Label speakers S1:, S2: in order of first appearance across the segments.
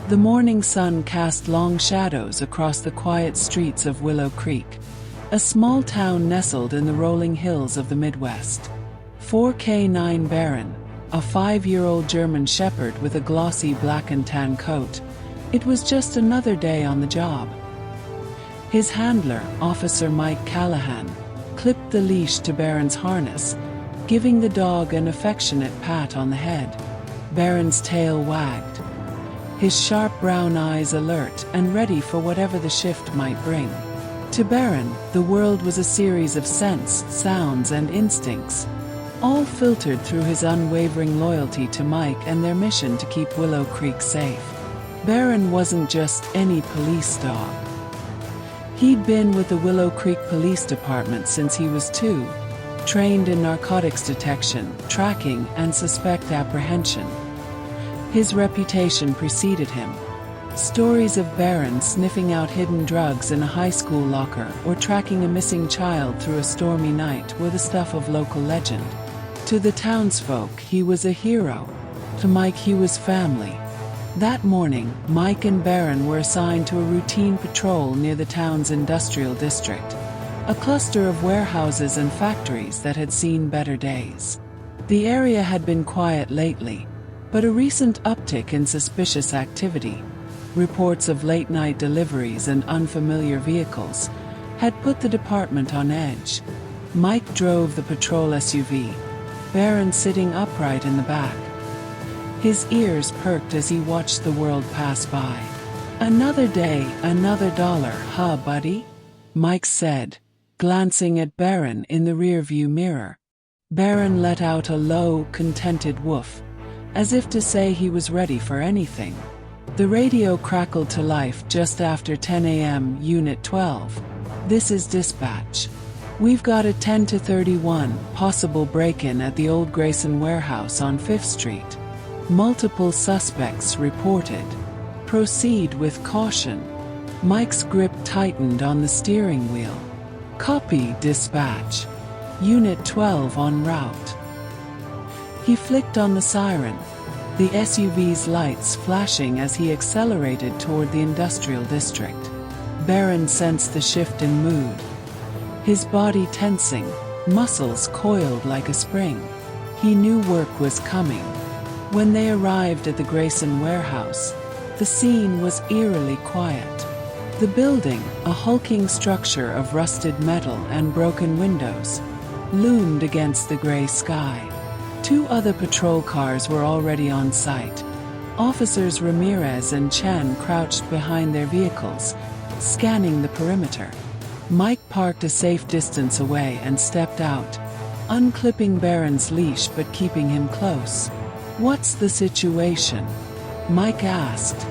S1: The morning sun cast long shadows across the quiet streets of Willow Creek, a small town nestled in the rolling hills of the Midwest. 4K9 Baron, a 5-year-old German shepherd with a glossy black and tan coat. It was just another day on the job. His handler, Officer Mike Callahan, clipped the leash to Baron's harness, giving the dog an affectionate pat on the head. Baron's tail wagged, his sharp brown eyes alert and ready for whatever the shift might bring. To Baron, the world was a series of scents, sounds, and instincts, all filtered through his unwavering loyalty to Mike and their mission to keep Willow Creek safe. Baron wasn't just any police dog. He'd been with the Willow Creek Police Department since he was 2, trained in narcotics detection, tracking, and suspect apprehension. His reputation preceded him. Stories of Baron sniffing out hidden drugs in a high school locker or tracking a missing child through a stormy night were the stuff of local legend. To the townsfolk, he was a hero. To Mike, he was family. That morning, Mike and Baron were assigned to a routine patrol near the town's industrial district, a cluster of warehouses and factories that had seen better days. The area had been quiet lately, but a recent uptick in suspicious activity, reports of late-night deliveries and unfamiliar vehicles, had put the department on edge. Mike drove the patrol SUV, Baron sitting upright in the back. His ears perked as he watched the world pass by. "Another day, another dollar, huh, buddy?" Mike said, glancing at Baron in the rearview mirror. Baron let out a low, contented woof, as if to say he was ready for anything. The radio crackled to life just after 10 a.m. Unit 12. "This is dispatch. We've got a 10 to 31 possible break-in at the old Grayson warehouse on 5th Street. Multiple suspects reported. Proceed with caution." Mike's grip tightened on the steering wheel. "Copy, dispatch. Unit 12 en route." He flicked on the siren, the SUV's lights flashing as he accelerated toward the industrial district. Baron sensed the shift in mood, his body tensing, muscles coiled like a spring. He knew work was coming. When they arrived at the Grayson warehouse, the scene was eerily quiet. The building, a hulking structure of rusted metal and broken windows, loomed against the gray sky. 2 other patrol cars were already on site. Officers Ramirez and Chen crouched behind their vehicles, scanning the perimeter. Mike parked a safe distance away and stepped out, unclipping Baron's leash but keeping him close. "What's the situation?" Mike asked,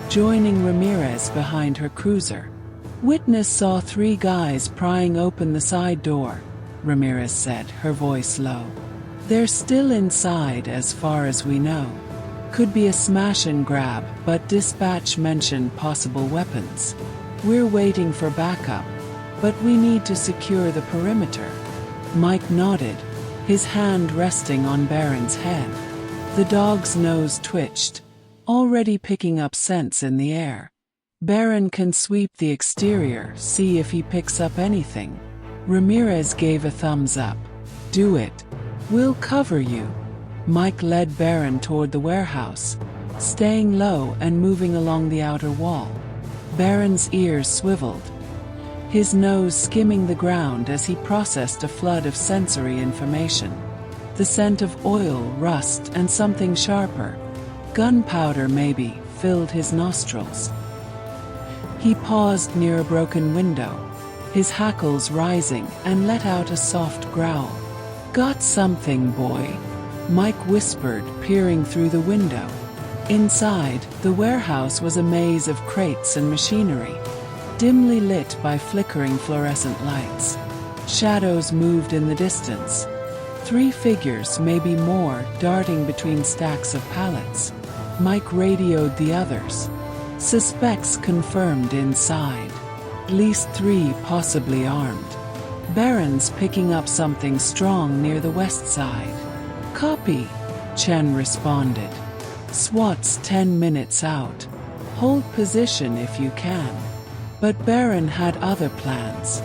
S1: joining Ramirez behind her cruiser. "Witness saw 3 guys prying open the side door," Ramirez said, her voice low. "They're still inside as far as we know. Could be a smash and grab, but dispatch mentioned possible weapons. We're waiting for backup, but we need to secure the perimeter." Mike nodded, his hand resting on Baron's head. The dog's nose twitched, already picking up scents in the air. "Baron can sweep the exterior, see if he picks up anything." Ramirez gave a thumbs up. "Do it. We'll cover you." Mike led Baron toward the warehouse, staying low and moving along the outer wall. Baron's ears swiveled, his nose skimming the ground as he processed a flood of sensory information. The scent of oil, rust, and something sharper, gunpowder maybe, filled his nostrils. He paused near a broken window, his hackles rising, and let out a soft growl. "Got something, boy?" Mike whispered, peering through the window. Inside, the warehouse was a maze of crates and machinery, dimly lit by flickering fluorescent lights. Shadows moved in the distance. 3 figures, maybe more, darting between stacks of pallets. Mike radioed the others. Suspects confirmed inside. At least 3 possibly armed. Baron's picking up something strong near the west side. "Copy," Chen responded. "SWAT's 10 minutes out. Hold position if you can. But Baron had other plans.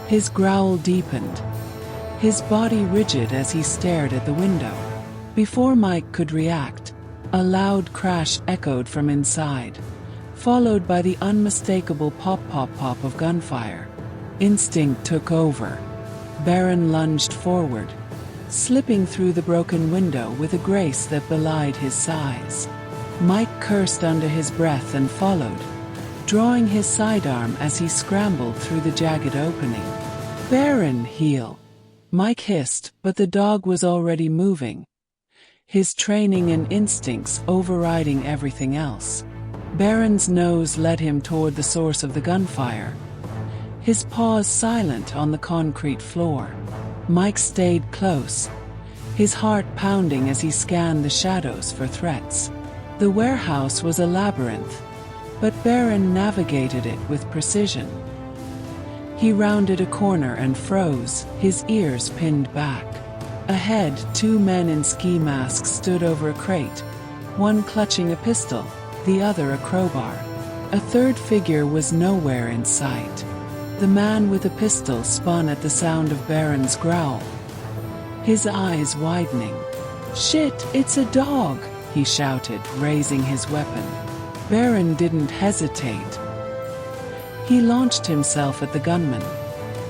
S1: His growl deepened, his body rigid as he stared at the window. Before Mike could react, a loud crash echoed from inside, followed by the unmistakable pop-pop-pop of gunfire. Instinct took over. Baron lunged forward, slipping through the broken window with a grace that belied his size. Mike cursed under his breath and followed, drawing his sidearm as he scrambled through the jagged opening. "Baron, heel!" Mike hissed, but the dog was already moving, his training and instincts overriding everything else. Baron's nose led him toward the source of the gunfire, his paws silent on the concrete floor. Mike stayed close, his heart pounding as he scanned the shadows for threats. The warehouse was a labyrinth, but Baron navigated it with precision. He rounded a corner and froze, his ears pinned back. Ahead, two men in ski masks stood over a crate, one clutching a pistol, the other a crowbar. A third figure was nowhere in sight. The man with a pistol spun at the sound of Baron's growl, his eyes widening. "Shit, it's a dog!" he shouted, raising his weapon. Baron didn't hesitate. He launched himself at the gunman,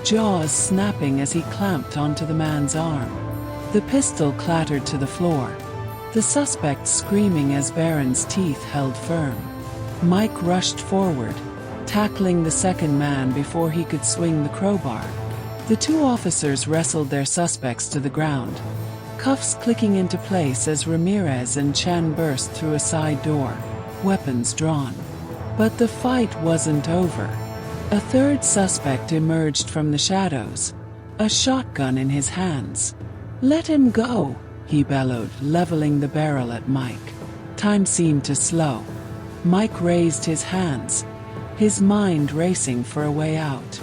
S1: jaws snapping as he clamped onto the man's arm. The pistol clattered to the floor, the suspect screaming as Baron's teeth held firm. Mike rushed forward, tackling the second man before he could swing the crowbar. The two officers wrestled their suspects to the ground, cuffs clicking into place as Ramirez and Chen burst through a side door, weapons drawn. But the fight wasn't over. A third suspect emerged from the shadows, a shotgun in his hands. "Let him go," he bellowed, leveling the barrel at Mike. Time seemed to slow. Mike raised his hands, his mind racing for a way out.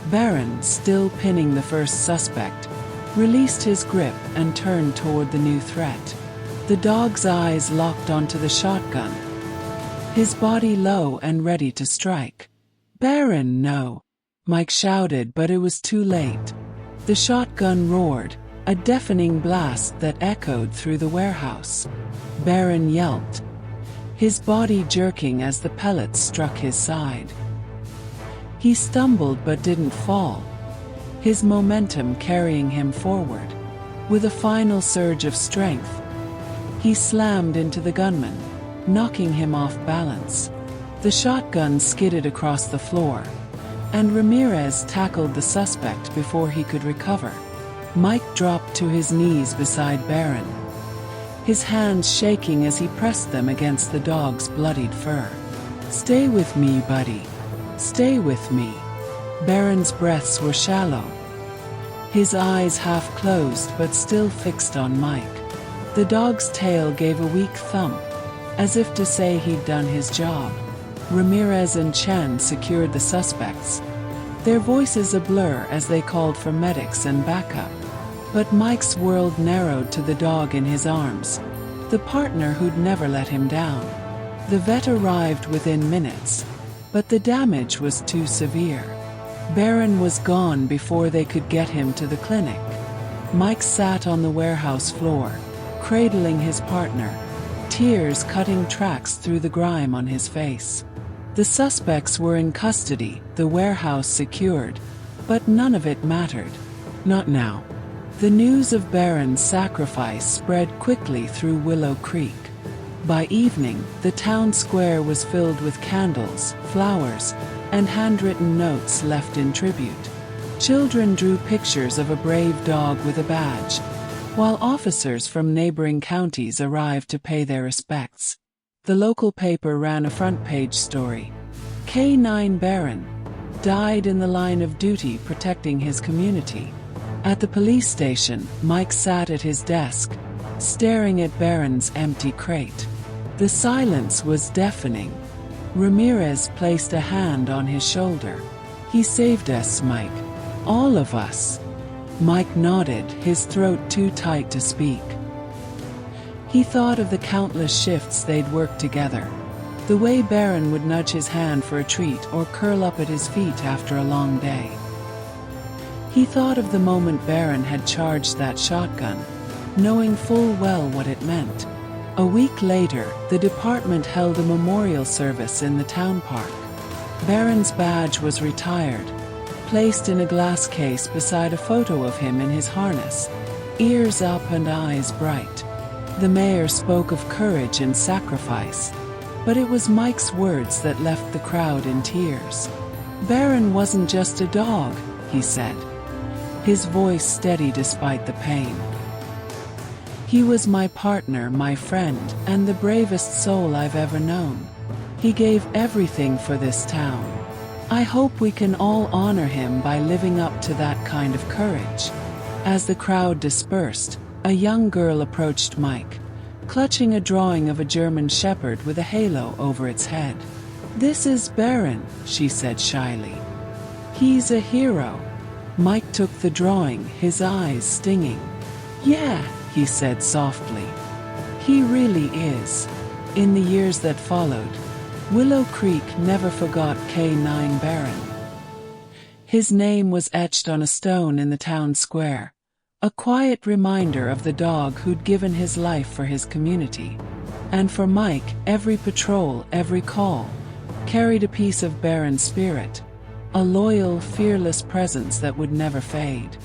S1: Baron, still pinning the first suspect, released his grip and turned toward the new threat. The dog's eyes locked onto the shotgun, his body low and ready to strike. "Baron, no!" Mike shouted, but it was too late. The shotgun roared, a deafening blast that echoed through the warehouse. Baron yelped, his body jerking as the pellets struck his side. He stumbled but didn't fall, his momentum carrying him forward. With a final surge of strength, he slammed into the gunman, knocking him off balance. The shotgun skidded across the floor, and Ramirez tackled the suspect before he could recover. Mike dropped to his knees beside Baron, his hands shaking as he pressed them against the dog's bloodied fur. "Stay with me, buddy. Stay with me." Baron's breaths were shallow, his eyes half closed but still fixed on Mike. The dog's tail gave a weak thump, as if to say he'd done his job. Ramirez and Chen secured the suspects, their voices a blur as they called for medics and backup. But Mike's world narrowed to the dog in his arms, the partner who'd never let him down. The vet arrived within minutes, but the damage was too severe. Baron was gone before they could get him to the clinic. Mike sat on the warehouse floor, cradling his partner, tears cutting tracks through the grime on his face. The suspects were in custody, the warehouse secured, but none of it mattered. Not now. The news of Baron's sacrifice spread quickly through Willow Creek. By evening, the town square was filled with candles, flowers, and handwritten notes left in tribute. Children drew pictures of a brave dog with a badge, while officers from neighboring counties arrived to pay their respects. The local paper ran a front-page story. K9 Baron died in the line of duty protecting his community. At the police station, Mike sat at his desk, staring at Baron's empty crate. The silence was deafening. Ramirez placed a hand on his shoulder. "He saved us, Mike. All of us." Mike nodded, his throat too tight to speak. He thought of the countless shifts they'd worked together, The way Baron would nudge his hand for a treat or curl up at his feet after a long day. He thought of the moment Baron had charged that shotgun, knowing full well what it meant. A week later, the department held a memorial service in the town park. Baron's badge was retired, placed in a glass case beside a photo of him in his harness, ears up and eyes bright. The mayor spoke of courage and sacrifice, but it was Mike's words that left the crowd in tears. Baron wasn't just a dog, he said, his voice steady despite the pain. He was my partner, my friend, and the bravest soul I've ever known. He gave everything for this town. I hope we can all honor him by living up to that kind of courage. As the crowd dispersed, a young girl approached Mike, clutching a drawing of a German shepherd with a halo over its head. "This is Baron," she said shyly. "He's a hero." Mike took the drawing, his eyes stinging. "Yeah," he said softly. "He really is." In the years that followed, Willow Creek never forgot K9 Baron. His name was etched on a stone in the town square, a quiet reminder of the dog who'd given his life for his community. And for Mike, every patrol, every call, carried a piece of Baron's spirit, a loyal, fearless presence that would never fade.